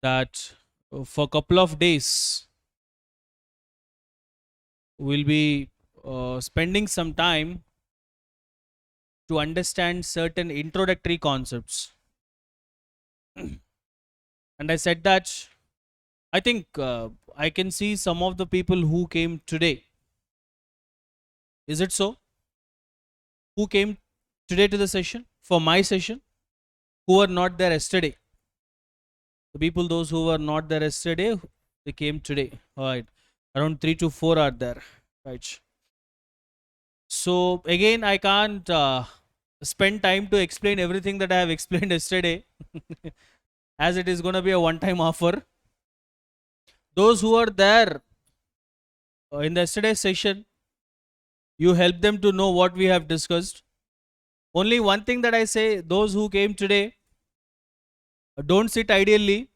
that for a couple of days we'll be spending some time to understand certain introductory concepts. And I said that I think I can see some of the people who came today. Is it so? Who came today to the session? For my session? Who were not there yesterday? The people, those who were not there yesterday, they came today. All right. Around 3 to 4 are there. Right. So again, I can't spend time to explain everything that I have explained yesterday, as it is going to be a one-time offer. Those who are there in the yesterday's session, you help them to know what we have discussed. Only one thing that I say: those who came today, don't sit ideally.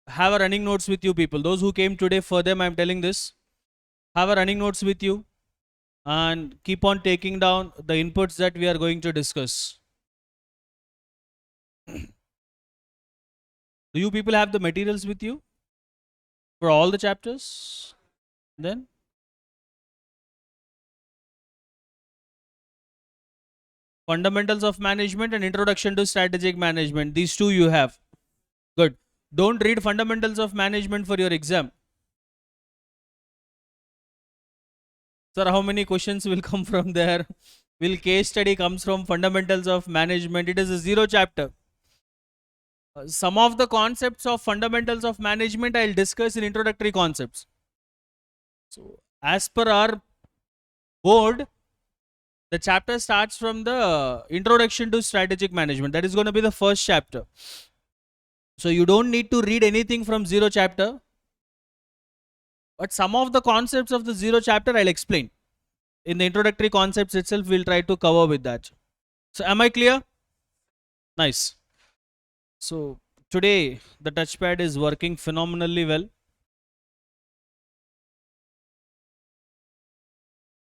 Have a running notes with you, people. Those who came today, for them, I'm telling this: have a running notes with you and keep on taking down the inputs that we are going to discuss. Do you people have the materials with you for all the chapters? Then fundamentals of management and introduction to strategic management. These two you have. Good. Don't read fundamentals of management for your exam. Sir, how many questions will come from there? Will case study comes from fundamentals of management? It is a zero chapter. Some of the concepts of fundamentals of management I'll discuss in introductory concepts. So as per our board, the chapter starts from the introduction to strategic management. That is going to be the first chapter. So you don't need to read anything from zero chapter, but some of the concepts of the zero chapter I'll explain. In the introductory concepts itself, we'll try to cover with that. So am I clear? Nice. So today the touchpad is working phenomenally well.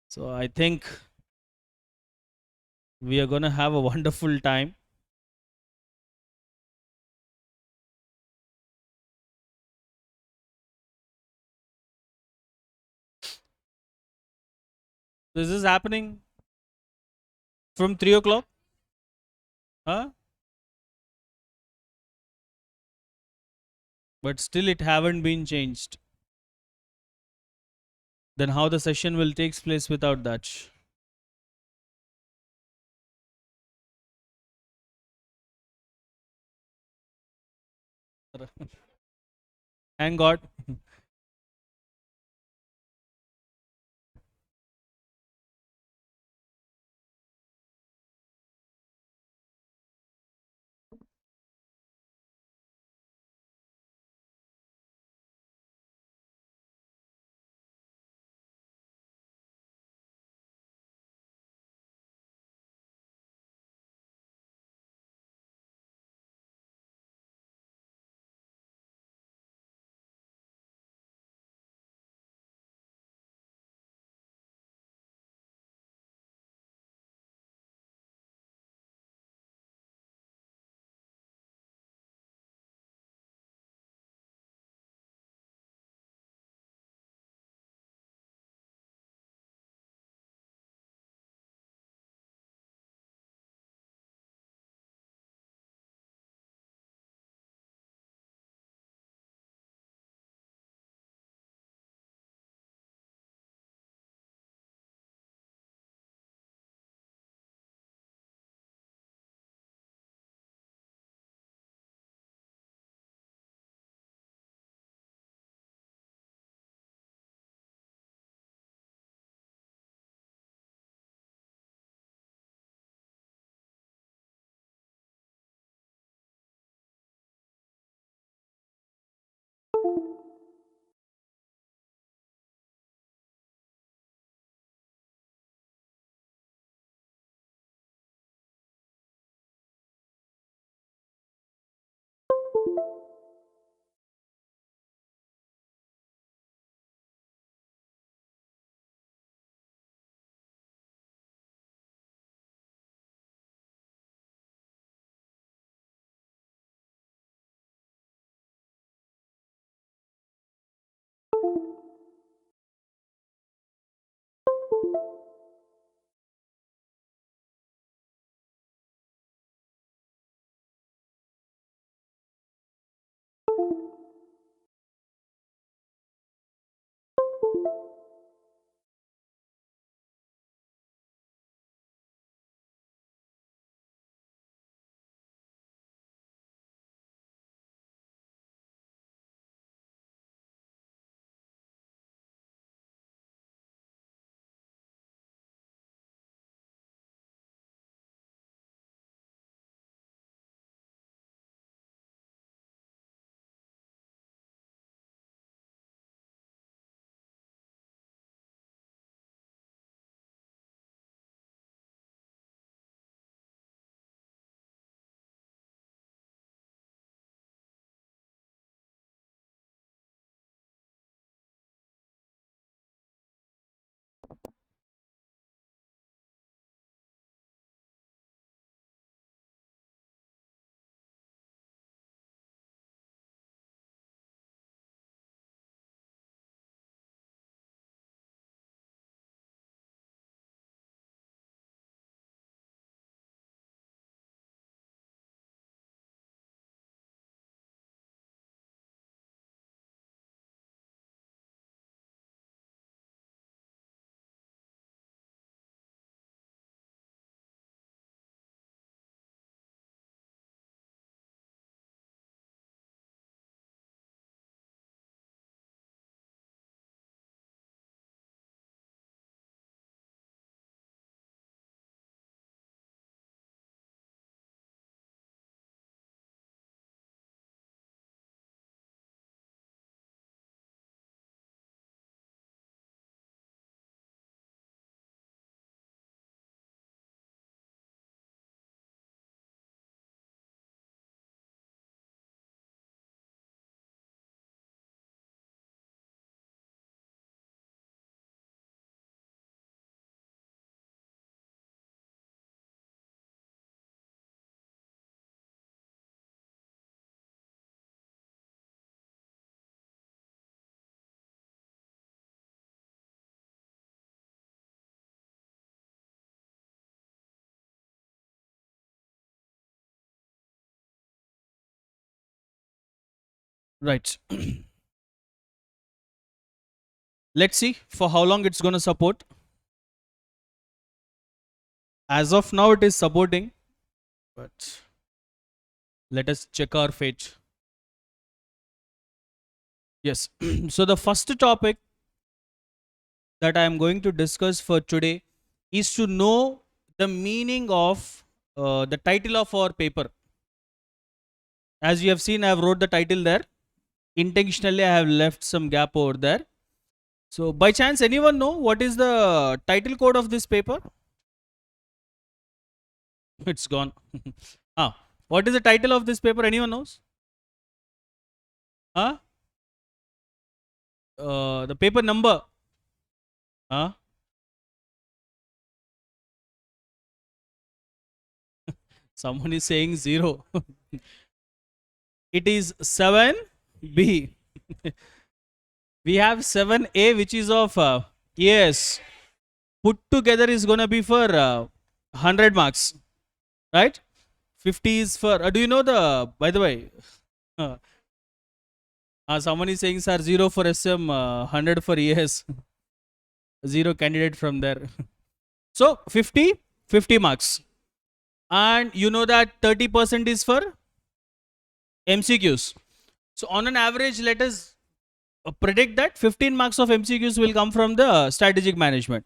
So I think we are going to have a wonderful time. This is happening from 3 o'clock. Huh? But still it haven't been changed. Then how the session will take place without that? Thank God. Right. Let's see for how long it's going to support. As of now, it is supporting, but let us check our fate. Yes. So the first topic that I am going to discuss for today is to know the meaning of the title of our paper. As you have seen, I have wrote the title there. Intentionally, I have left some gap over there. So by chance, anyone know what is the title code of this paper? It's gone. Ah, what is the title of this paper? Anyone knows? Huh? The paper number. Huh? Someone is saying 0. It is 7B. We have 7A, which is of yes. Put together is going to be for 100 marks, right? 50 is for, do you know the, by the way, uh, someone is saying, sir, 0 for SM, 100 for ES, 0 candidate from there. So 50, 50 marks. And you know that 30% is for MCQs. So on an average, let us predict that 15 marks of MCQs will come from the strategic management.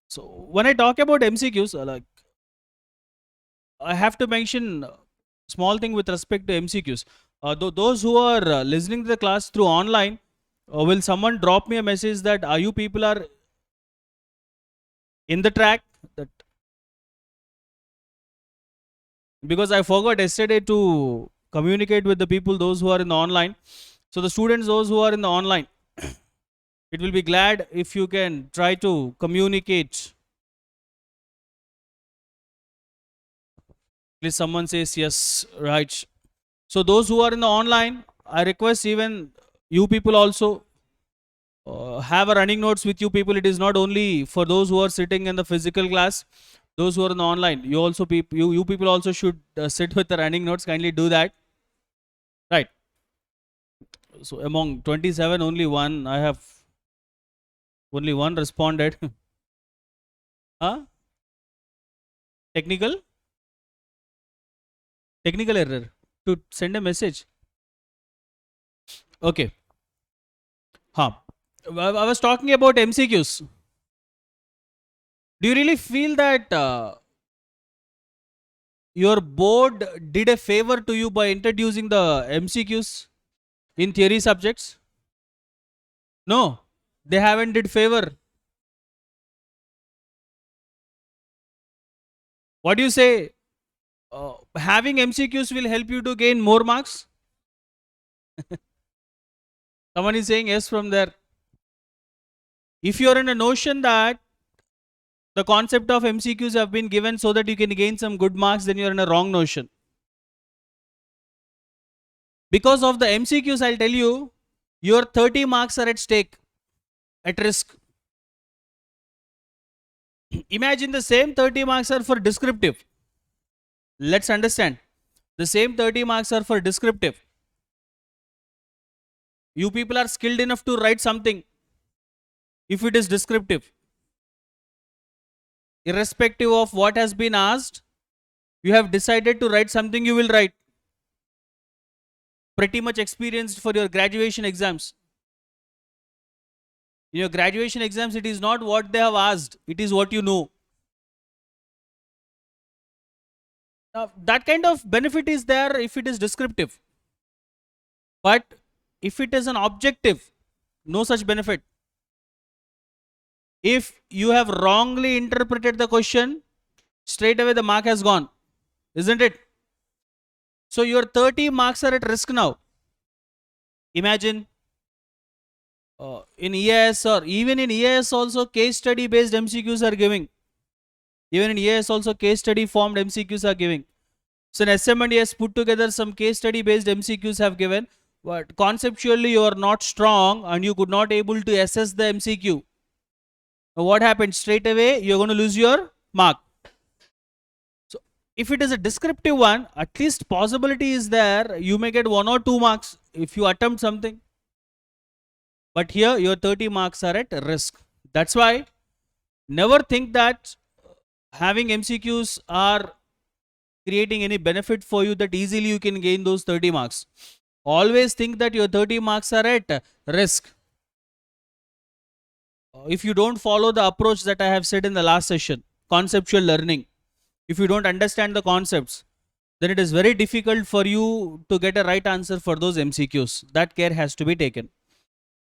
So when I talk about MCQs, like I have to mention small thing with respect to MCQs. Those who are listening to the class through online, will someone drop me a message that you people are in the track? That because I forgot yesterday to communicate with the people, those who are in the online. So the students, those who are in the online, it will be glad if you can try to communicate. Please, someone says yes, right. So those who are in the online, I request even you people also have a running notes with you people. It is not only for those who are sitting in the physical class, those who are in the online. You also you people also should sit with the running notes. Kindly do that. Right. So among 27, only one responded. Huh? Technical error to send a message. Okay. Huh. I was talking about MCQs. Do you really feel that your board did a favor to you by introducing the MCQs in theory subjects? No, they haven't did favor. What do you say? Having MCQs will help you to gain more marks? Someone is saying yes from there. If you are in a notion that the concept of MCQs have been given so that you can gain some good marks, then you are in a wrong notion. Because of the MCQs, I'll tell you, your 30 marks are at stake, at risk. Imagine the same 30 marks are for descriptive. Let's understand. The same 30 marks are for descriptive. You people are skilled enough to write something if it is descriptive. Irrespective of what has been asked, you have decided to write something, you will write. Pretty much experienced for your graduation exams. In your graduation exams, it is not what they have asked, it is what you know. Now, that kind of benefit is there if it is descriptive. But if it is an objective, no such benefit. If you have wrongly interpreted the question, straight away the mark has gone, isn't it? So your 30 marks are at risk now. Imagine in EIS, or even in EIS also case study based MCQs are giving. Even in EIS also case study formed MCQs are giving. So in SM&E has put together some case study based MCQs have given, but conceptually you are not strong and you could not able to assess the MCQ. Now what happened? Straight away you're going to lose your mark. So if it is a descriptive one, at least possibility is there, you may get 1 or 2 marks if you attempt something. But here your 30 marks are at risk. That's why never think that having MCQs are creating any benefit for you, that easily you can gain those 30 marks. Always think that your 30 marks are at risk. If you don't follow the approach that I have said in the last session, conceptual learning, if you don't understand the concepts, then it is very difficult for you to get a right answer for those MCQs. That care has to be taken.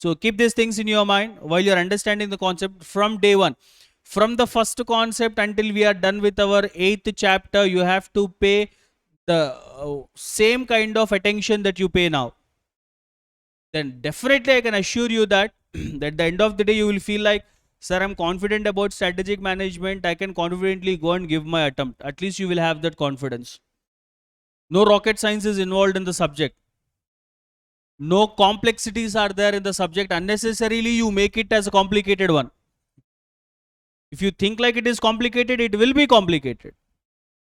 So keep these things in your mind while you're understanding the concept from day one. From the first concept until we are done with our 8th chapter, you have to pay the same kind of attention that you pay now. Then definitely I can assure you that at the end of the day you will feel like, sir, I'm confident about strategic management, I can confidently go and give my attempt. At least you will have that confidence. No rocket science is involved in the subject. No complexities are there in the subject. Unnecessarily you make it as a complicated one. If you think like it is complicated, it will be complicated.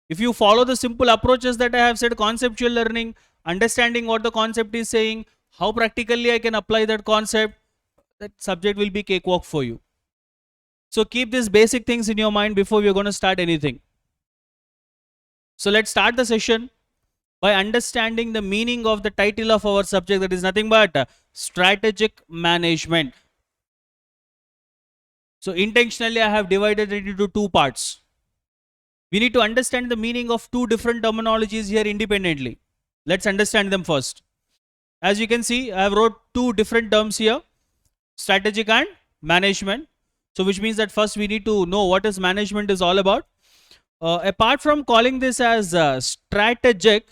If you follow the simple approaches that I have said, conceptual learning, understanding what the concept is saying, how practically I can apply that concept, that subject will be cakewalk for you. So keep these basic things in your mind before we are going to start anything. So let's start the session by understanding the meaning of the title of our subject, that is nothing but strategic management. So intentionally I have divided it into 2 parts. We need to understand the meaning of 2 different terminologies here independently. Let's understand them first. As you can see, I have wrote 2 different terms here, strategic and management. So which means that first we need to know what is management is all about. Apart from calling this as strategic,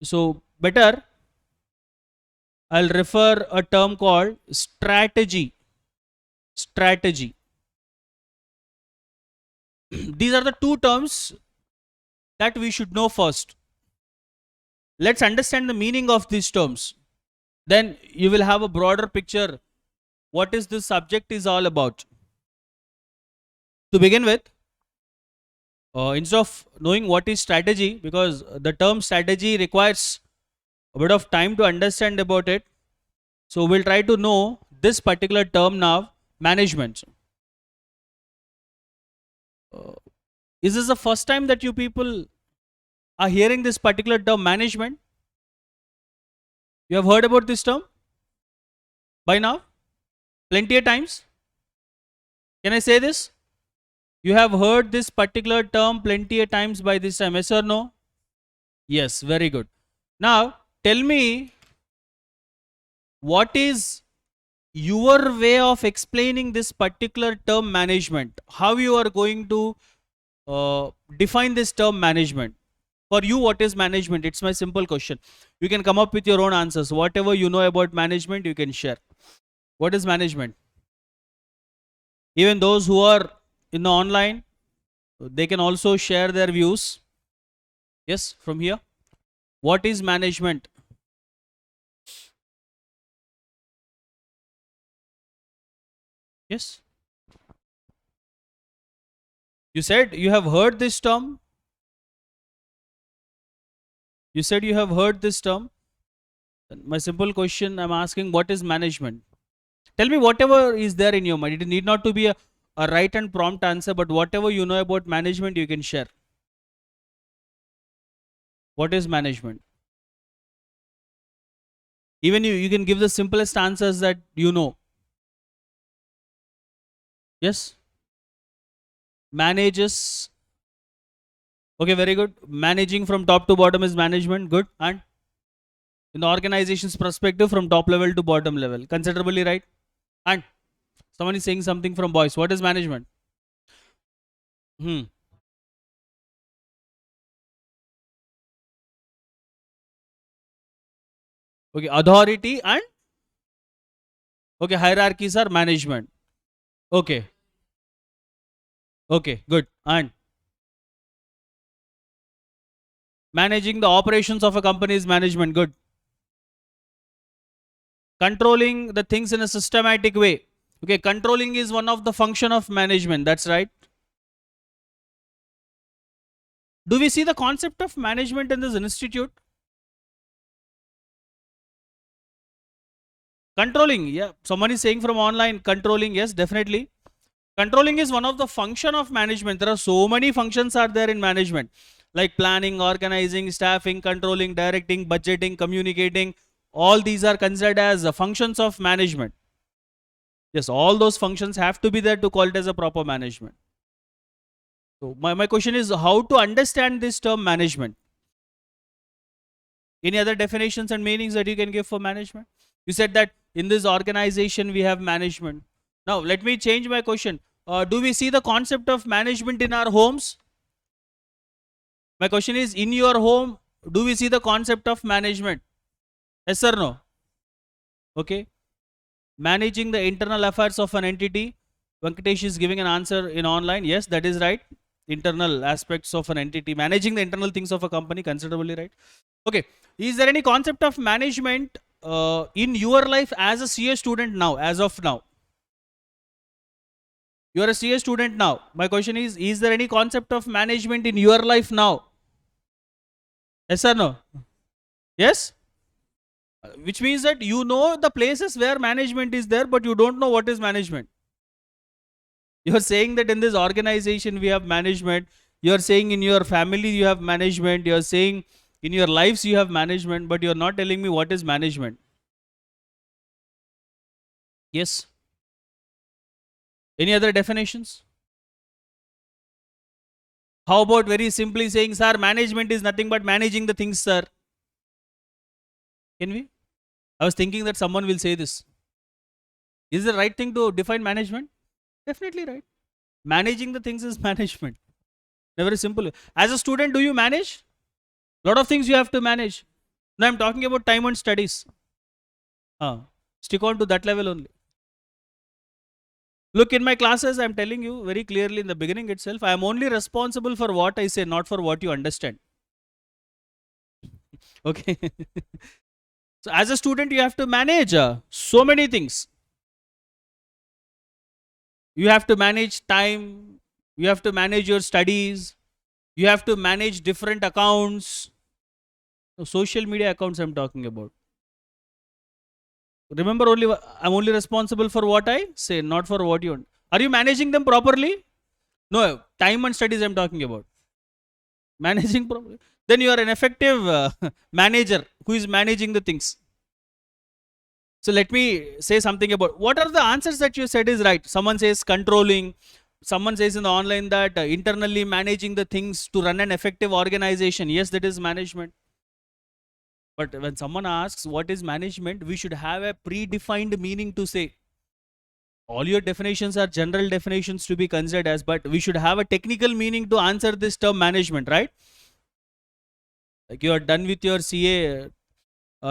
so better I'll refer a term called strategy. Strategy. These are the 2 terms that we should know first. Let's understand the meaning of these terms. Then you will have a broader picture what is this subject is all about. To begin with, instead of knowing what is strategy, because the term strategy requires a bit of time to understand about it, so we'll try to know this particular term now, management. Uh, is this the first time that you people are hearing this particular term, management? You have heard about this term by now? Plenty of times? Can I say this? You have heard this particular term plenty of times by this time, yes or no? Yes, very good. Now, tell me, what is your way of explaining this particular term management? How you are going to define this term management? For you, what is management? It's my simple question. You can come up with your own answers. Whatever you know about management, you can share. What is management? Even those who are in the online, they can also share their views. Yes, from here. What is management? Yes. You said you have heard this term. You said you have heard this term. My simple question I'm asking, what is management? Tell me whatever is there in your mind. It need not to be a right and prompt answer, but whatever you know about management, you can share. What is management? Even you can give the simplest answers that you know. Yes? Manages. Okay, very good. Managing from top to bottom is management. Good. And in the organization's perspective, from top level to bottom level. Considerably right. And someone is saying something from boys. What is management? Hmm. Okay, authority and okay, hierarchies are management. Okay, okay, good. And managing the operations of a company is management. Good. Controlling the things in a systematic way. Okay, controlling is one of the function of management. That's right. Do we see the concept of management in this institute? Controlling, yeah. Someone is saying from online, controlling, yes, definitely. Controlling is one of the function of management. There are so many functions are there in management, like planning, organizing, staffing, controlling, directing, budgeting, communicating. All these are considered as functions of management. Yes, all those functions have to be there to call it as a proper management. So my question is how to understand this term management. Any other definitions and meanings that you can give for management? You said that in this organization we have management. Now let me change my question. Do we see the concept of management in our homes? My question is, in your home, do we see the concept of management? Yes or no? Okay. Managing the internal affairs of an entity. Venkatesh is giving an answer in online. Yes, that is right. Internal aspects of an entity. Managing the internal things of a company, considerably right. Okay. Is there any concept of management in your life as a CA student now, as of now? You are a CA student now. My question is there any concept of management in your life now? Yes or no? Yes? Which means that you know the places where management is there, but you don't know what is management. You're saying that in this organization we have management. You're saying in your family you have management. You're saying in your lives you have management, but you're not telling me what is management. Yes. Any other definitions? How about very simply saying, sir, management is nothing but managing the things, sir? Can we? I was thinking that someone will say this. Is the right thing to define management? Definitely right. Managing the things is management. Very simple. As a student, do you manage? Lot of things you have to manage. Now I'm talking about time and studies. Stick on to that level only. Look, in my classes, I'm telling you very clearly in the beginning itself, I am only responsible for what I say, not for what you understand. Okay. So as a student, you have to manage so many things. You have to manage time. You have to manage your studies. You have to manage different accounts. No, social media accounts I'm talking about. Remember, I'm only responsible for what I say, not for what you want. Are you managing them properly? No, time and studies I'm talking about. Managing properly. Then you are an effective manager who is managing the things. So let me say something about what are the answers that you said is right. Someone says controlling. Someone says in the online that internally managing the things to run an effective organization. Yes, that is management. But when someone asks what is management, we should have a predefined meaning to say. All your definitions are general definitions to be considered as, but we should have a technical meaning to answer this term management, right? Like you are done with your CA,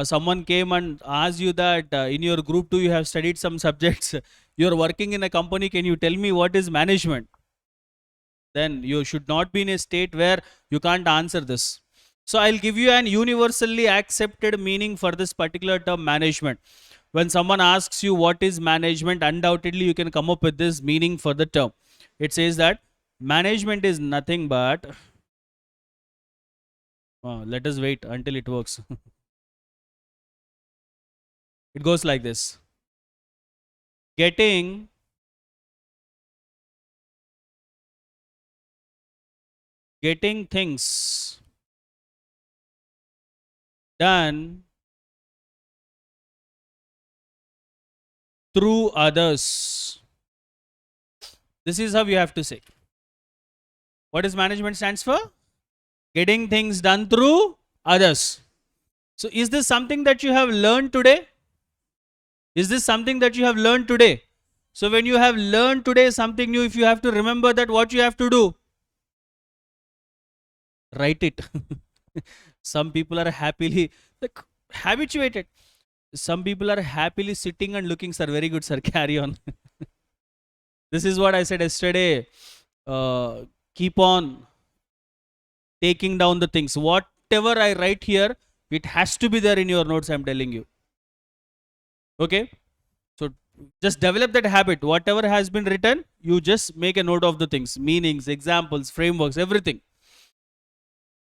someone came and asked you that in your group 2 you have studied some subjects, you are working in a company, can you tell me what is management? Then you should not be in a state where you can't answer this. So I'll give you an universally accepted meaning for this particular term management. When someone asks you what is management, undoubtedly you can come up with this meaning for the term. It says that management is nothing but, let us wait until it works. It goes like this: getting things done through others. This is how you have to say. What is management stands for? Getting things done through others. So is this something that you have learned today? Is this something that you have learned today? So when you have learned today something new, if you have to remember that, what you have to do? Write it. Some people are happily like habituated. Some people are happily sitting and looking, sir. Very good, sir. Carry on. This is what I said yesterday. Keep on taking down the things. Whatever I write here, it has to be there in your notes, I'm telling you. Okay? So just develop that habit. Whatever has been written, you just make a note of the things, meanings, examples, frameworks, everything.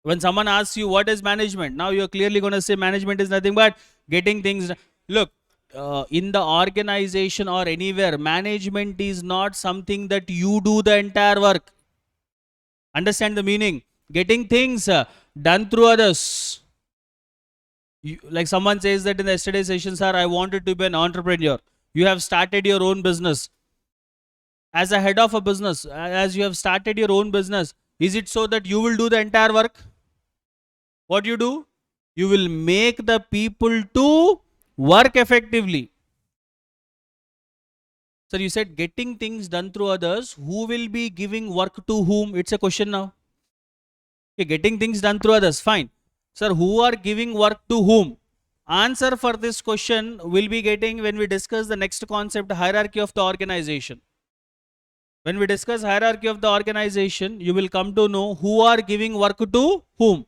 When someone asks you what is management, now you're clearly going to say management is nothing but getting things. Look, in the organization or anywhere, management is not something that you do the entire work. Understand the meaning? Getting things done through others. Like someone says that in the yesterday session, sir, I wanted to be an entrepreneur. You have started your own business. As a head of a business, as you have started your own business, is it so that you will do the entire work? What you do? You will make the people to work effectively. Sir, you said getting things done through others. Who will be giving work to whom? It's a question now. Okay, getting things done through others. Fine. Sir, who are giving work to whom? Answer for this question will be getting when we discuss the next concept, hierarchy of the organization. When we discuss hierarchy of the organization, you will come to know who are giving work to whom.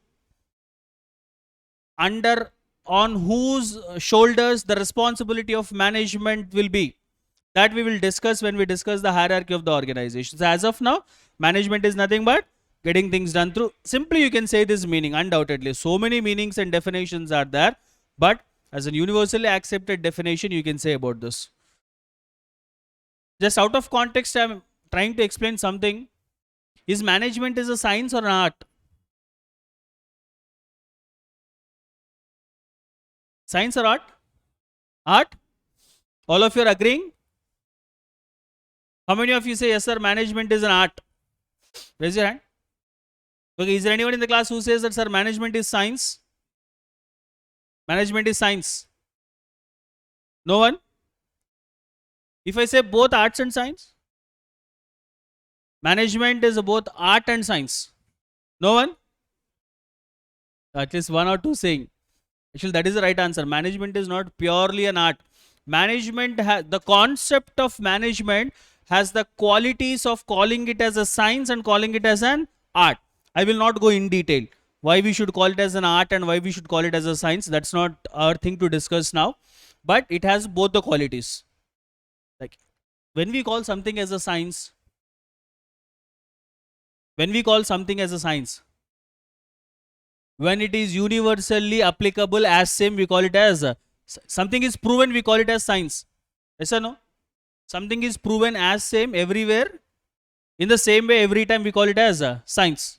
Under on whose shoulders the responsibility of management will be. That we will discuss when we discuss the hierarchy of the organization. So as of now, management is nothing but getting things done through. Simply you can say this meaning, undoubtedly. So many meanings and definitions are there, but as a universally accepted definition, you can say about this. Just out of context, I am trying to explain something. Is management is a science or an art? Science or art? Art? All of you are agreeing? How many of you say, yes sir, management is an art? Raise your hand. Okay, is there anyone in the class who says that, sir, management is science? Management is science. No one? If I say both arts and science? Management is both art and science. No one? At least one or two saying. Actually, that is the right answer. Management is not purely an art. Management has the concept of management has the qualities of calling it as a science and calling it as an art. I will not go in detail why we should call it as an art and why we should call it as a science. That's not our thing to discuss now. But it has both the qualities. Like When we call something as a science, when we call something as a science, when it is universally applicable as same, we call it as something is proven, we call it as science. Yes or no? Something is proven as same everywhere in the same way every time, we call it as science.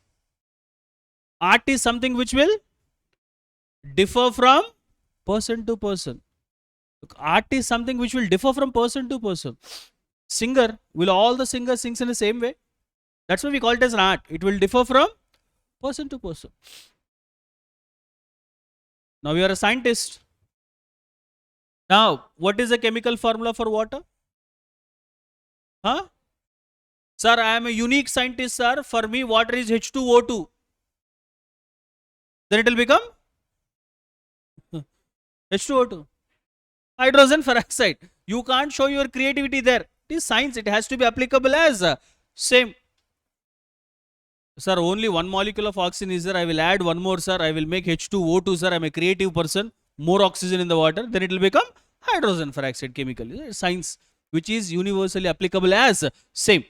Art is something which will differ from person to person. Art is something which will differ from person to person. Singer, will all the singers sings in the same way? That's why we call it as an art. It will differ from person to person. Now you are a scientist. Now, what is the chemical formula for water? Huh? Sir, I am a unique scientist, sir. For me, water is H2O2. Then it will become H2O2. Hydrogen peroxide. You can't show your creativity there. It is science. It has to be applicable as same. Sir, only one molecule of oxygen is there. I will add one more, sir. I will make H2O2, sir. I am a creative person. More oxygen in the water. Then it will become hydrogen peroxide chemical. Science, which is universally applicable as same.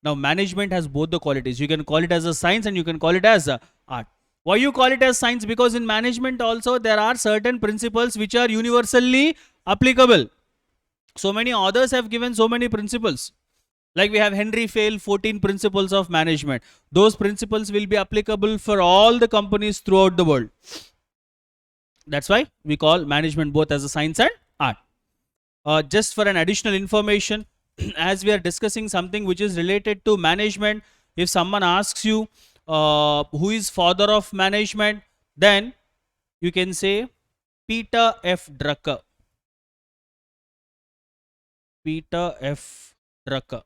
Now, management has both the qualities. You can call it as a science and you can call it as a art. Why you call it as science? Because in management also there are certain principles which are universally applicable. So many authors have given so many principles. Like we have Henry Fayol, 14 principles of management. Those principles will be applicable for all the companies throughout the world. That's why we call management both as a science and art. Just for an additional information, as we are discussing something which is related to management, if someone asks you who is father of management, then you can say Peter F. Drucker. Peter F. Drucker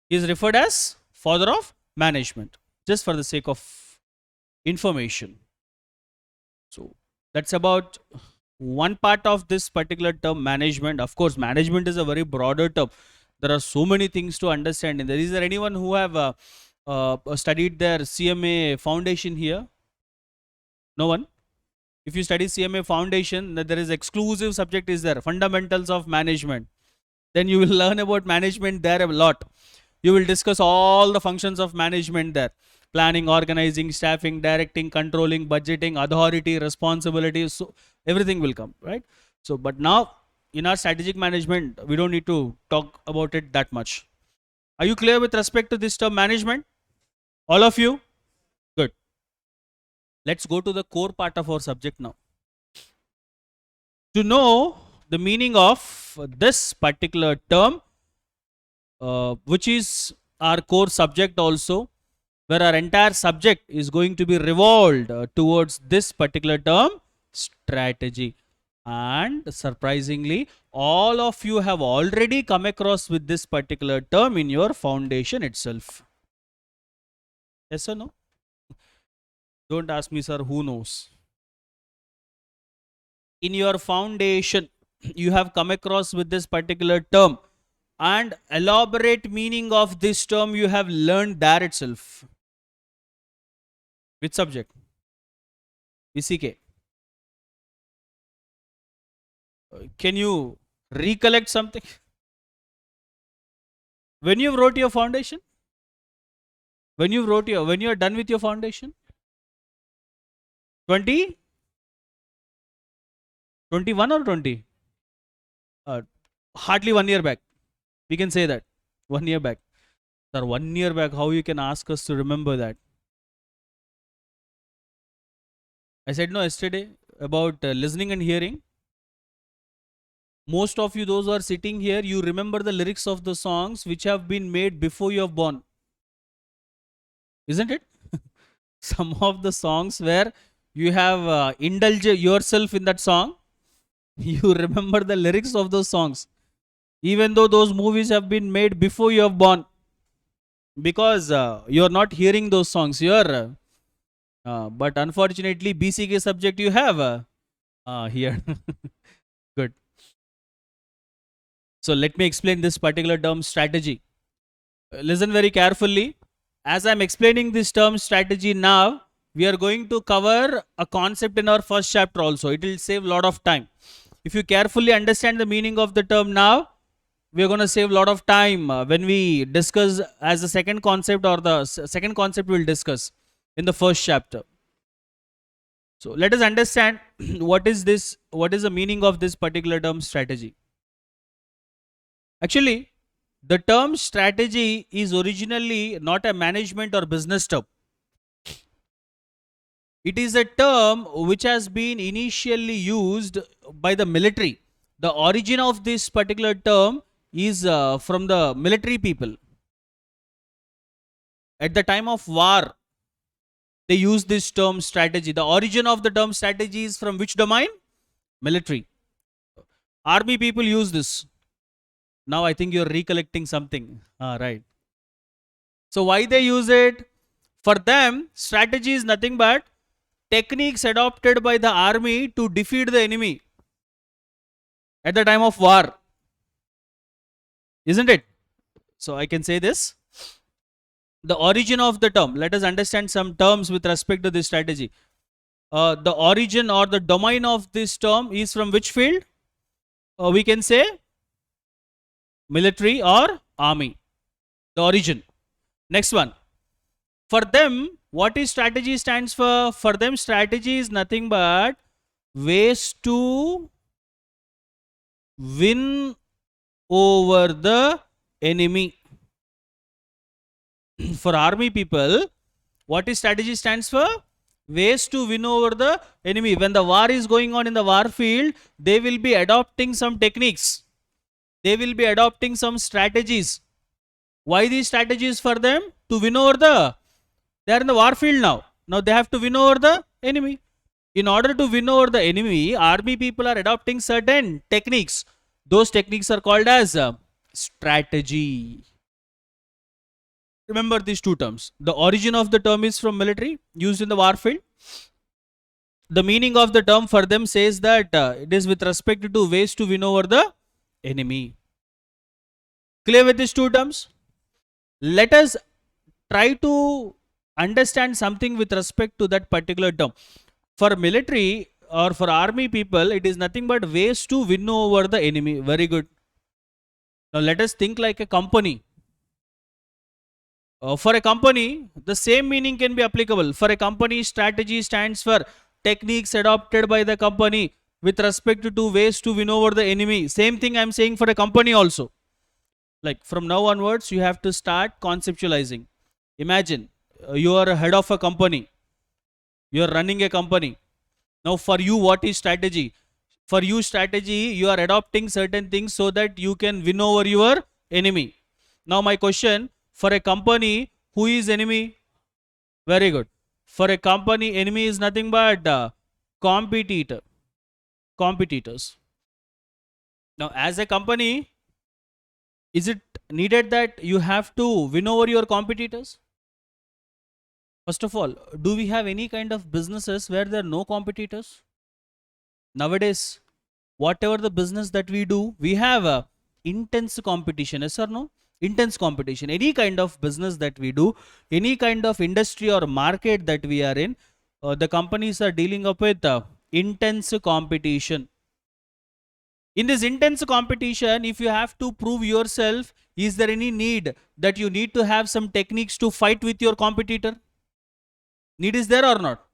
is referred as father of management, just for the sake of information. So that's about one part of this particular term, management. Of course, management is a very broader term. There are so many things to understand in there. Is there anyone who have studied their CMA foundation here? No one? If you study CMA foundation, there is exclusive subject is there, fundamentals of management. Then you will learn about management there a lot. You will discuss all the functions of management there. Planning, organizing, staffing, directing, controlling, budgeting, authority, responsibility. So everything will come, right? So, but now in our strategic management, we don't need to talk about it that much. Are you clear with respect to this term management? All of you? Good. Let's go to the core part of our subject now. To know the meaning of this particular term, which is our core subject also, where our entire subject is going to be revolved towards this particular term, strategy. And surprisingly, all of you have already come across with this particular term in your foundation itself. Yes or no? Don't ask me, sir, who knows? In your foundation, you have come across with this particular term, and elaborate meaning of this term you have learned there itself. Which subject? VCK. Can you recollect something? When you wrote your foundation? When you are done with your foundation? 20? 21 or 20? Hardly 1 year back. We can say that. 1 year back. Sir, 1 year back, how you can ask us to remember that? I said no yesterday about listening and hearing. Most of you, those who are sitting here, you remember the lyrics of the songs which have been made before you have born. Isn't it? Some of the songs where you have indulged yourself in that song, you remember the lyrics of those songs. Even though those movies have been made before you have born. Because you are not hearing those songs here. But unfortunately, BCK subject you have here. Good. So let me explain this particular term strategy. Listen very carefully. As I am explaining this term strategy now, we are going to cover a concept in our first chapter also. It will save a lot of time. If you carefully understand the meaning of the term now, we're going to save a lot of time when we discuss as the second concept, or the second concept we'll discuss in the first chapter. So let us understand what is this, what is the meaning of this particular term strategy. Actually, the term strategy is originally not a management or business term. It is a term which has been initially used by the military. The origin of this particular term is from the military people. At the time of war, they use this term strategy. The origin of the term strategy is from which domain? Military. Army people use this. Now I think you're recollecting something. Right. So why they use it? For them, strategy is nothing but techniques adopted by the army to defeat the enemy at the time of war. Isn't it? So I can say this. The origin of the term. Let us understand some terms with respect to this strategy. The origin or the domain of this term is from which field? We can say military or army. The origin. Next one. For them, what is strategy stands for? For them, strategy is nothing but ways to win over the enemy. For army people, what is strategy stands for? Ways to win over the enemy. When the war is going on in the war field, they will be adopting some techniques. They will be adopting some strategies. Why these strategies for them? To win over the, they are in the war field now. Now they have to win over the enemy. In order to win over the enemy, army people are adopting certain techniques. Those techniques are called as strategy. Remember these two terms. The origin of the term is from military, used in the war field. The meaning of the term for them says that it is with respect to ways to win over the enemy. Clear with these two terms? Let us try to understand something with respect to that particular term. For military or for army people, it is nothing but ways to win over the enemy. Very good. Now let us think like a company. For a company, the same meaning can be applicable. For a company, strategy stands for techniques adopted by the company with respect to ways to win over the enemy. Same thing I am saying for a company also. Like from now onwards, you have to start conceptualizing. Imagine you are a head of a company. You are running a company. Now for you, what is strategy? For you, strategy, you are adopting certain things so that you can win over your enemy. Now my question, for a company, who is enemy? Very good. For a company, enemy is nothing but competitor. Competitors. Now as a company, is it needed that you have to win over your competitors? First of all, do we have any kind of businesses where there are no competitors? Nowadays, whatever the business that we do, we have a intense competition. Yes or no? Intense competition. Any kind of business that we do, any kind of industry or market that we are in, the companies are dealing up with intense competition. In this intense competition, if you have to prove yourself, is there any need that you need to have some techniques to fight with your competitor? Need is there or not?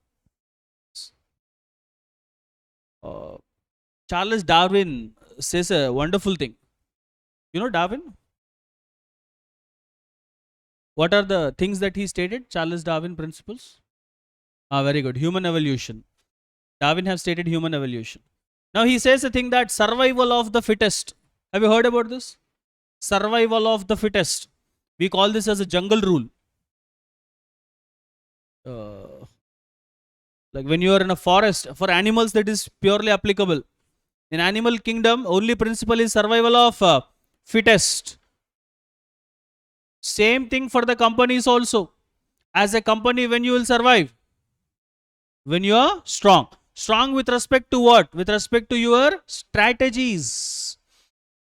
Charles Darwin says a wonderful thing. You know Darwin? What are the things that he stated? Charles Darwin principles? Very good. Human evolution. Darwin have stated human evolution. Now he says a thing that survival of the fittest. Have you heard about this? Survival of the fittest. We call this as a jungle rule. Like when you are in a forest, for animals that is purely applicable. In animal kingdom, only principle is survival of fittest. Same thing for the companies also. As a company, when you will survive? When you are strong. Strong with respect to what? With respect to your strategies.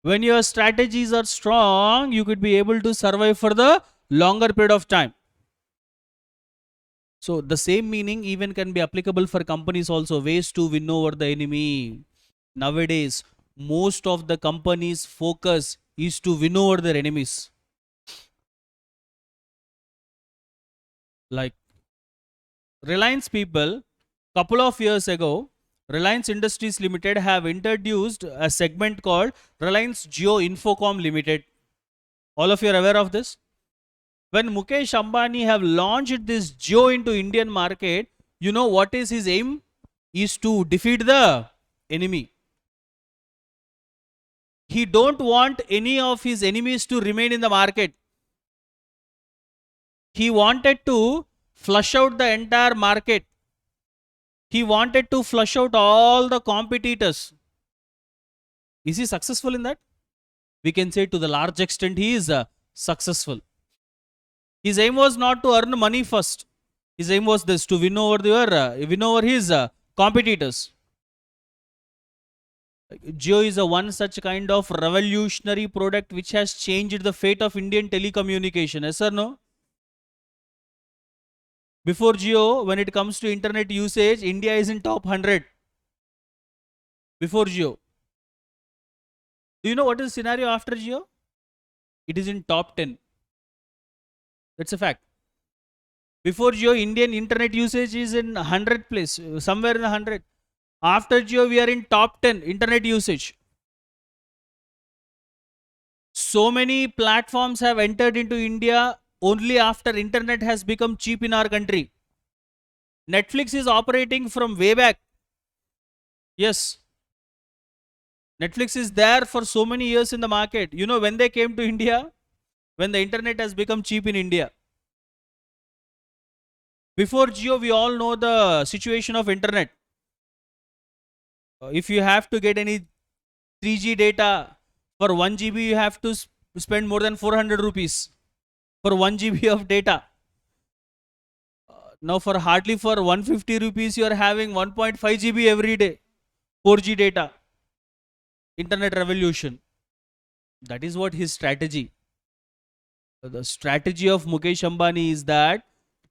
When your strategies are strong, you could be able to survive for the longer period of time. So the same meaning even can be applicable for companies also. Ways to win over the enemy. Nowadays, most of the companies focus is to win over their enemies. Like Reliance people, couple of years ago, Reliance Industries Limited have introduced a segment called Reliance Jio Infocom Limited. All of you are aware of this? When Mukesh Ambani have launched this Jio into Indian market, you know what is his aim? Is to defeat the enemy. He don't want any of his enemies to remain in the market. He wanted to flush out the entire market. He wanted to flush out all the competitors. Is he successful in that? We can say to the large extent he is successful. His aim was not to earn money first. His aim was this, to win over his competitors. Jio is a one such kind of revolutionary product which has changed the fate of Indian telecommunication. Yes or no? Before Jio, when it comes to internet usage, India is in top 100. Before Jio. Do you know what is the scenario after Jio? It is in top 10. That's a fact. Before Jio, Indian internet usage is in 100 place, somewhere in the 100. After Jio, we are in top 10 internet usage. So many platforms have entered into India only after internet has become cheap in our country. Netflix is operating from way back. Yes. Netflix is there for so many years in the market. You know when they came to India? When the internet has become cheap in India. Before Jio, we all know the situation of internet. If you have to get any 3G data for 1 GB, you have to spend more than 400 rupees for 1 GB of data. Now for hardly for 150 rupees, you are having 1.5 GB every day. 4G data. Internet revolution. That is what his strategy. The strategy of Mukesh Ambani is that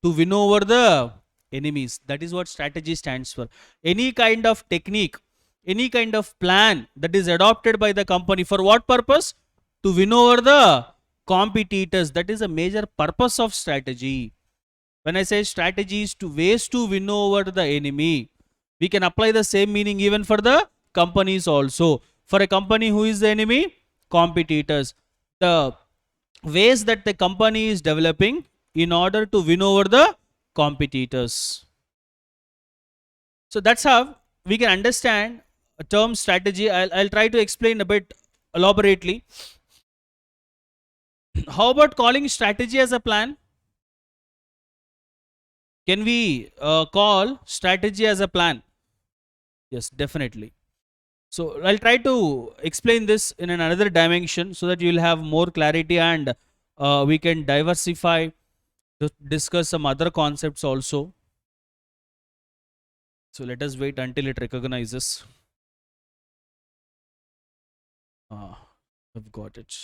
to win over the enemies. That is what strategy stands for. Any kind of technique, any kind of plan that is adopted by the company, for what purpose? To win over the competitors. That is a major purpose of strategy. When I say strategy is to ways to win over the enemy, we can apply the same meaning even for the companies also. For a company, who is the enemy? Competitors. The ways that the company is developing in order to win over the competitors. So that's how we can understand a term strategy. I'll try to explain a bit elaborately. How about calling strategy as a plan? Can we call strategy as a plan? Yes, definitely. So I'll try to explain this in another dimension so that you'll have more clarity, and we can diversify to discuss some other concepts also. So let us wait until it recognizes. I've got it.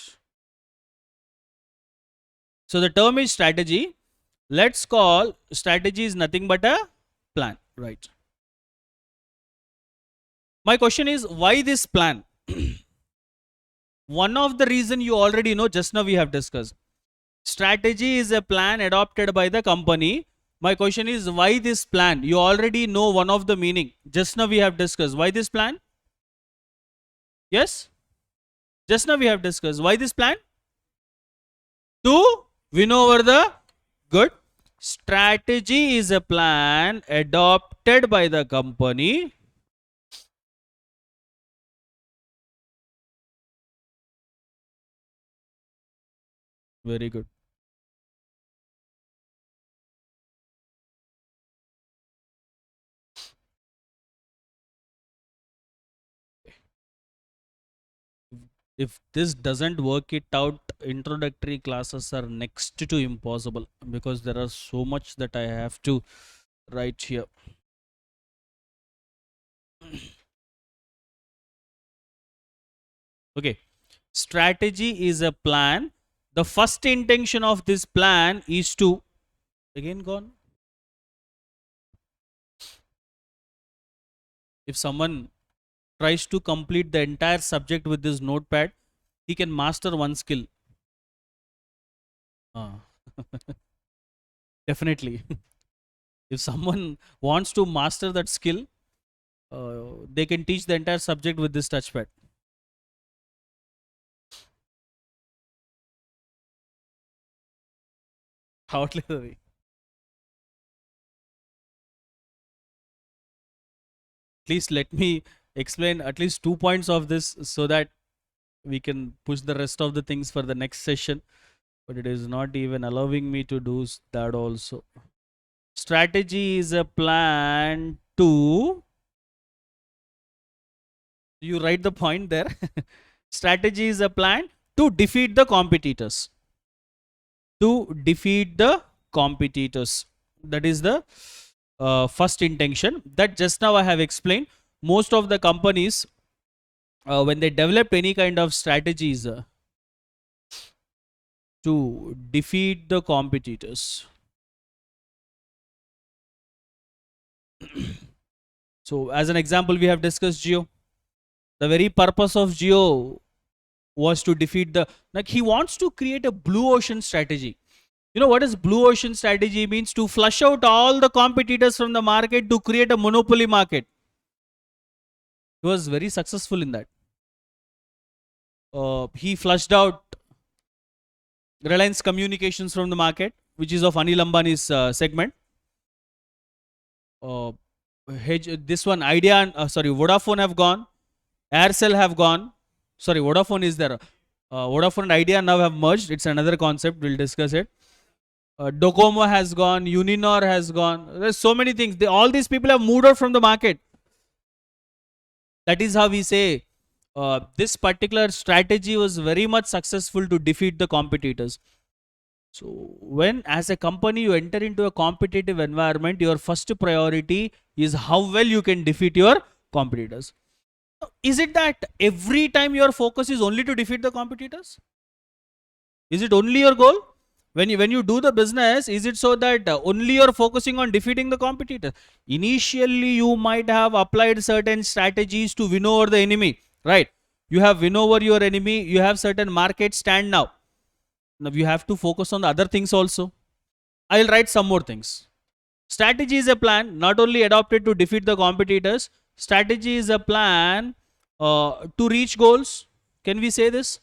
So the term is strategy. Let's call strategy is nothing but a plan, right? My question is, why this plan? One of the reason you already know, just now we have discussed. Strategy is a plan adopted by the company. My question is, why this plan? You already know one of the meaning. Just now we have discussed. Why this plan? Yes? Just now we have discussed. Why this plan? To win over the good. Strategy is a plan adopted by the company. Very good. If this doesn't work it out, introductory classes are next to impossible, because there are so much that I have to write here. Okay. Strategy is a plan. The first intention of this plan is to, again gone. If someone tries to complete the entire subject with this notepad, he can master one skill. Ah. Definitely. If someone wants to master that skill, they can teach the entire subject with this touchpad. Outlier. Please let me explain at least 2 points of this so that we can push the rest of the things for the next session. But it is not even allowing me to do that also. Strategy is a plan to, you write the point there. Strategy is a plan to defeat the competitors. To defeat the competitors. That is the first intention that just now I have explained. Most of the companies, when they develop any kind of strategies to defeat the competitors. So, as an example, we have discussed Jio. The very purpose of Jio was to defeat the, like, he wants to create a blue ocean strategy. You know what is blue ocean strategy means? To flush out all the competitors from the market to create a monopoly market. He was very successful in that. He flushed out Reliance Communications from the market, which is of Anil Ambani's segment. This one, Idea, Vodafone have gone, Aircel have gone. Sorry, Vodafone is there. Vodafone and Idea now have merged. It's another concept. We'll discuss it. Docomo has gone. Uninor has gone. There's so many things. All these people have moved out from the market. That is how we say this particular strategy was very much successful to defeat the competitors. So, when as a company you enter into a competitive environment, your first priority is how well you can defeat your competitors. Is it that every time your focus is only to defeat the competitors? Is it only your goal? When you do the business, is it so that only you're focusing on defeating the competitor? Initially, you might have applied certain strategies to win over the enemy, right? You have win over your enemy. You have certain market stand now. Now you have to focus on the other things also. I'll write some more things. Strategy is a plan not only adopted to defeat the competitors. Strategy is a plan to reach goals. Can we say this?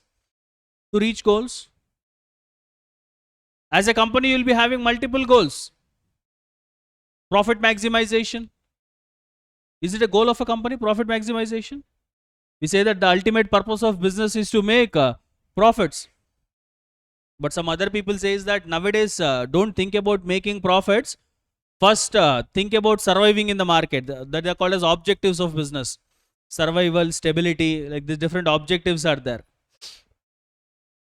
To reach goals. As a company, you'll be having multiple goals. Profit maximization. Is it a goal of a company? Profit maximization. We say that the ultimate purpose of business is to make profits. But some other people says that nowadays don't think about making profits. First, think about surviving in the market. That are called as objectives of business. Survival, stability, like the different objectives are there.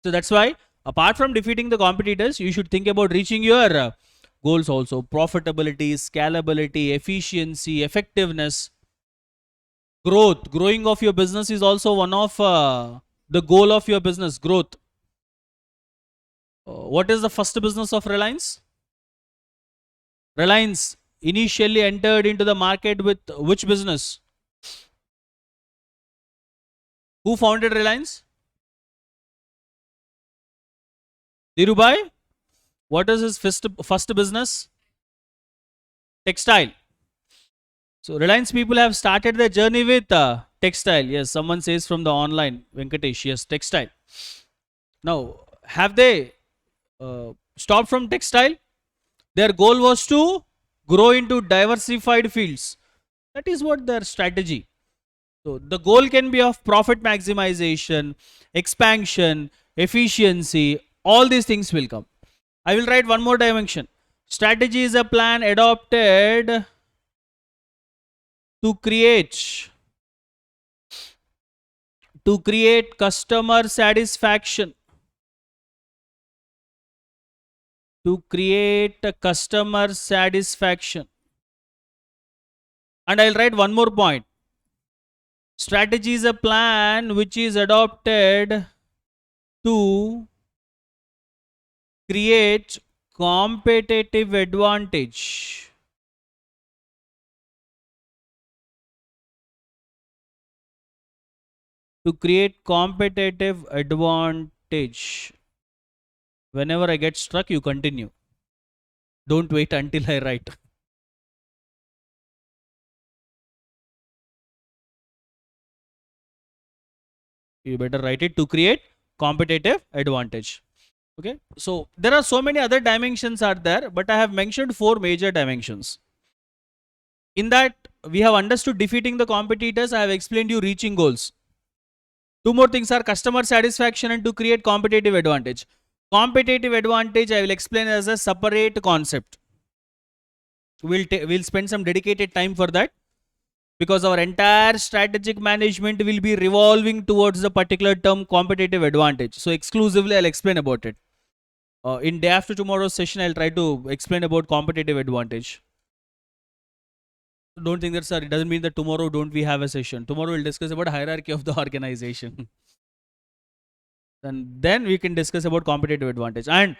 So that's why, apart from defeating the competitors, you should think about reaching your goals also. Profitability, scalability, efficiency, effectiveness, growth. Growing of your business is also one of the goal of your business, growth. What is the first business of Reliance? Reliance initially entered into the market with which business? Who founded Reliance? Dhirubhai. What is his first business? Textile. So Reliance people have started their journey with textile. Yes, someone says from the online, Venkatesh. Yes, textile. Now, have they stopped from textile? Their goal was to grow into diversified fields. That is what their strategy. So the goal can be of profit maximization, expansion, efficiency. All these things will come. I will write one more dimension. Strategy is a plan adopted to create customer satisfaction. To create a customer satisfaction. And I'll write one more point. Strategy is a plan which is adopted to create competitive advantage. to create competitive advantage. Whenever I get stuck, you continue. Don't wait until I write. You better write it to create competitive advantage. Okay, so there are so many other dimensions are there, but I have mentioned 4 major dimensions. In that, we have understood defeating the competitors. I have explained you reaching goals. 2 more things are customer satisfaction and to create competitive advantage. Competitive advantage I will explain as a separate concept. We'll spend some dedicated time for that, because our entire strategic management will be revolving towards the particular term competitive advantage. So exclusively I'll explain about it. In day after tomorrow's session, I'll try to explain about competitive advantage. Don't think that, sir, it doesn't mean that tomorrow don't we have a session. Tomorrow we'll discuss about hierarchy of the organization. And then we can discuss about competitive advantage. And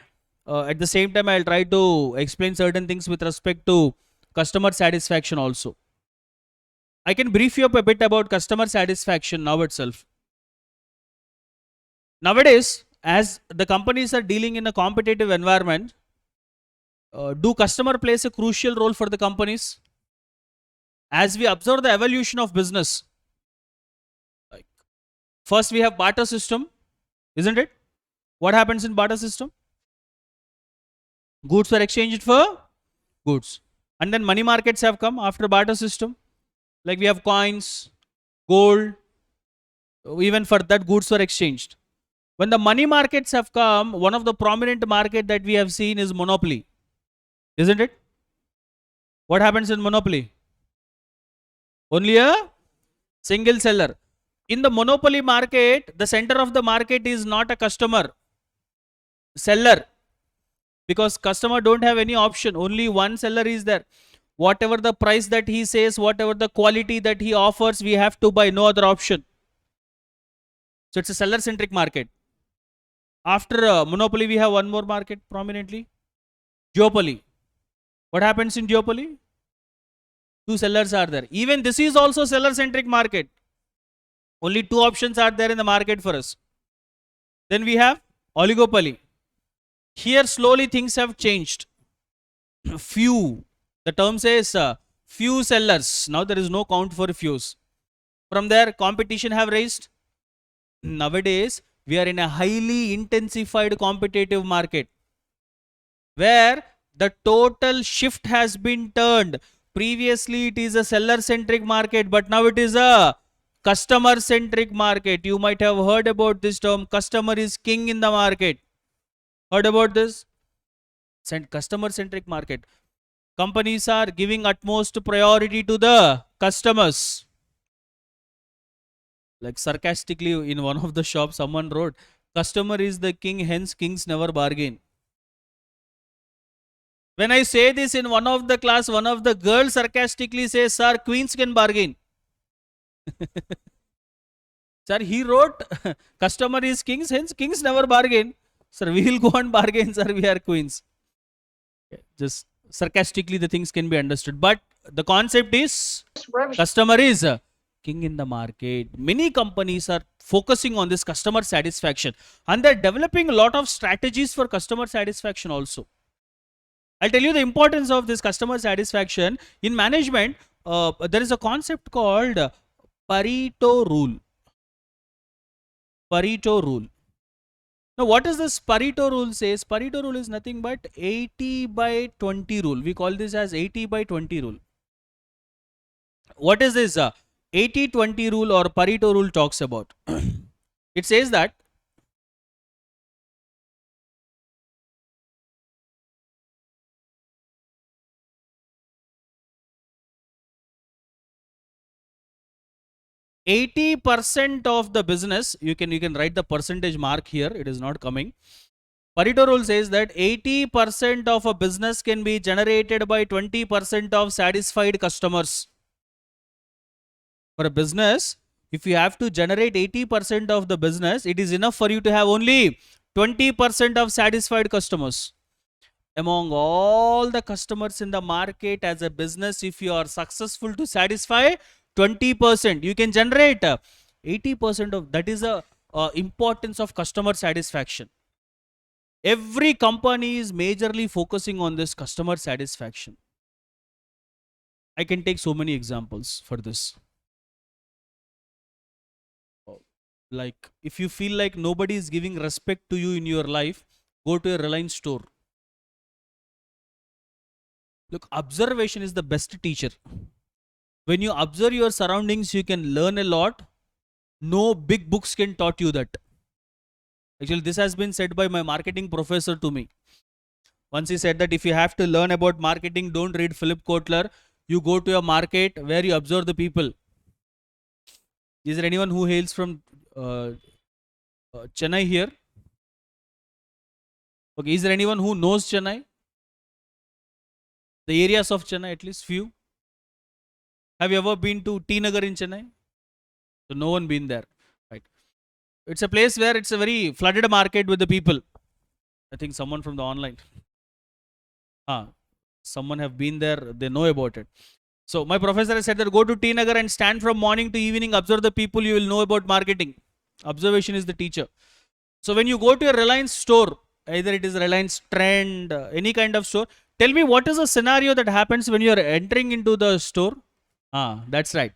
at the same time, I'll try to explain certain things with respect to customer satisfaction also. I can brief you up a bit about customer satisfaction now itself. Nowadays, as the companies are dealing in a competitive environment, do customer plays a crucial role for the companies? As we observe the evolution of business, like first we have barter system, isn't it? What happens in barter system? Goods were exchanged for goods, and then money markets have come after barter system. Like we have coins, gold, even for that goods were exchanged. When the money markets have come, one of the prominent market that we have seen is monopoly, isn't it? What happens in monopoly? Only a single seller. In the monopoly market, the center of the market is not a customer, seller, because customer don't have any option. Only one seller is there. Whatever the price that he says, whatever the quality that he offers, we have to buy, no other option. So it's a seller centric market. After monopoly, we have one more market prominently, duopoly. What happens in duopoly? 2 sellers are there. Even this is also seller centric market. Only 2 options are there in the market for us. Then we have oligopoly. Here slowly things have changed. Few. The term says few sellers. Now there is no count for fews. From there, competition have raised. Nowadays, we are in a highly intensified competitive market, where the total shift has been turned. Previously, it is a seller-centric market, but now it is a customer-centric market. You might have heard about this term, customer is king in the market. Heard about this? Customer-centric market. Companies are giving utmost priority to the customers. Like sarcastically, in one of the shops, someone wrote, customer is the king, hence kings never bargain. When I say this in one of the class, one of the girls sarcastically says, sir, queens can bargain. Sir, he wrote, customer is kings, hence kings never bargain. Sir, we will go and bargain, sir, we are queens. Just sarcastically, the things can be understood. But the concept is, customer is king in the market. Many companies are focusing on this customer satisfaction, and they're developing a lot of strategies for customer satisfaction also. I'll tell you the importance of this customer satisfaction. In management, there is a concept called Pareto rule. Pareto rule. Now, what is this Pareto rule says? Pareto rule is nothing but 80/20 rule. We call this as 80/20 rule. What is this 80/20 rule or Pareto rule talks about? It says that 80% of the business, you can write the percentage mark here, it is not coming. Pareto rule says that 80% of a business can be generated by 20% of satisfied customers. For a business, if you have to generate 80% of the business, it is enough for you to have only 20% of satisfied customers. Among all the customers in the market, as a business, if you are successful to satisfy 20%, you can generate 80% of that is a importance of customer satisfaction. Every company is majorly focusing on this customer satisfaction. I can take so many examples for this. Like, if you feel like nobody is giving respect to you in your life, go to a Reliance store. Look, observation is the best teacher. When you observe your surroundings, you can learn a lot. No big books can taught you that. Actually, this has been said by my marketing professor to me. Once he said that if you have to learn about marketing, don't read Philip Kotler. You go to a market where you observe the people. Is there anyone who hails from Chennai here? Okay, is there anyone who knows Chennai? The areas of Chennai, at least few. Have you ever been to T Nagar in Chennai? So no one been there, right? It's a place where it's a very flooded market with the people. I think someone from the online. Someone have been there, they know about it. So my professor has said that go to T Nagar and stand from morning to evening, observe the people, you will know about marketing. Observation is the teacher. So when you go to a Reliance store, either it is Reliance Trend, any kind of store, tell me what is the scenario that happens when you are entering into the store? That's right.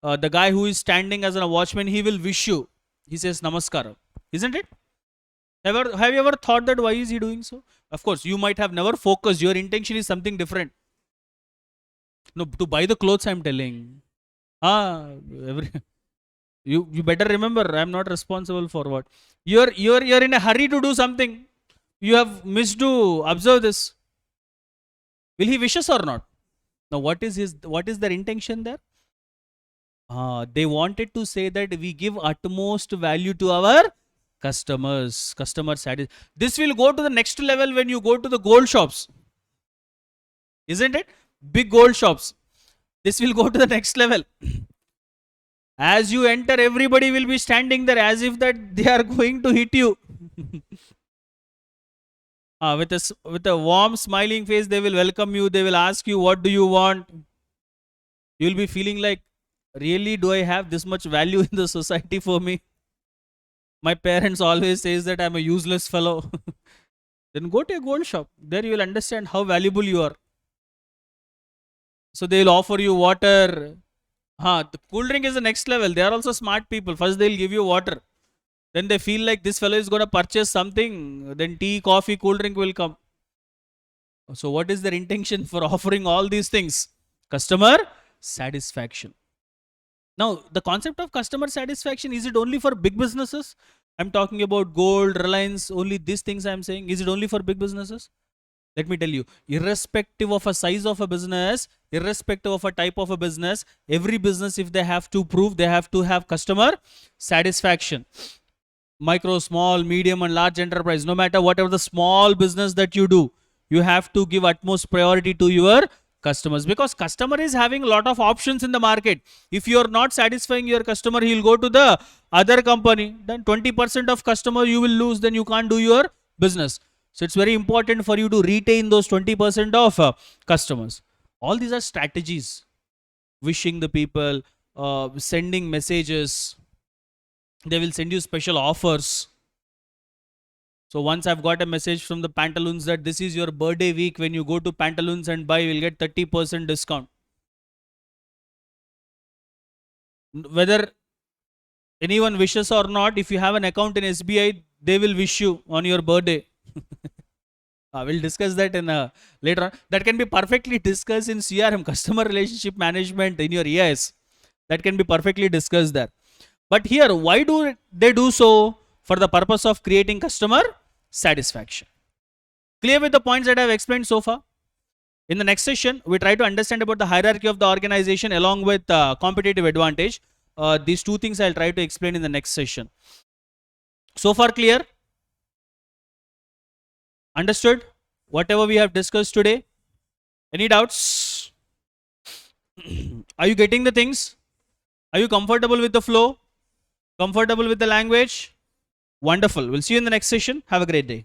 The guy who is standing as a watchman, he will wish you. He says namaskar. Isn't it? Have you ever thought that why is he doing so? Of course, you might have never focused. Your intention is something different. No, to buy the clothes, I'm telling. You better remember, I'm not responsible for what. You're in a hurry to do something. You have missed to observe this. Will he wish us or not? Now, what is their intention there? They wanted to say that we give utmost value to our customers. Customer satisfaction. This will go to the next level when you go to the gold shops. Isn't it? Big gold shops. This will go to the next level. As you enter, everybody will be standing there as if that they are going to hit you. With a warm smiling face, they will welcome you. They will ask you, what do you want? You will be feeling like, really, do I have this much value in the society for me? My parents always says that I'm a useless fellow. Then go to a gold shop. There you will understand how valuable you are. So they will offer you water. The cool drink is the next level. They are also smart people. First they'll give you water. Then they feel like this fellow is going to purchase something. Then tea, coffee, cool drink will come. So what is their intention for offering all these things? Customer satisfaction. Now, the concept of customer satisfaction, is it only for big businesses? I'm talking about gold, Reliance, only these things I'm saying. Is it only for big businesses? Let me tell you, irrespective of a size of a business, irrespective of a type of a business, every business, if they have to prove, they have to have customer satisfaction. Micro, small, medium and large enterprise, no matter whatever the small business that you do, you have to give utmost priority to your customers, because customer is having a lot of options in the market. If you are not satisfying your customer, he will go to the other company. Then 20% of customer you will lose, then you can't do your business. So it's very important for you to retain those 20% of customers. All these are strategies. Wishing the people, sending messages. They will send you special offers. So once I've got a message from the Pantaloons that this is your birthday week. When you go to Pantaloons and buy, you'll get 30% discount. Whether anyone wishes or not, if you have an account in SBI, they will wish you on your birthday. We'll discuss that in later on. That can be perfectly discussed in CRM, customer relationship management, in your EIS. That can be perfectly discussed there. But here, why do they do so? For the purpose of creating customer satisfaction. Clear with the points that I have explained so far? In the next session, we try to understand about the hierarchy of the organization along with competitive advantage. These two things I'll try to explain in the next session. So far clear? Understood? Whatever we have discussed today? Any doubts? Are you getting the things? Are you comfortable with the flow? Comfortable with the language? Wonderful. We'll see you in the next session. Have a great day.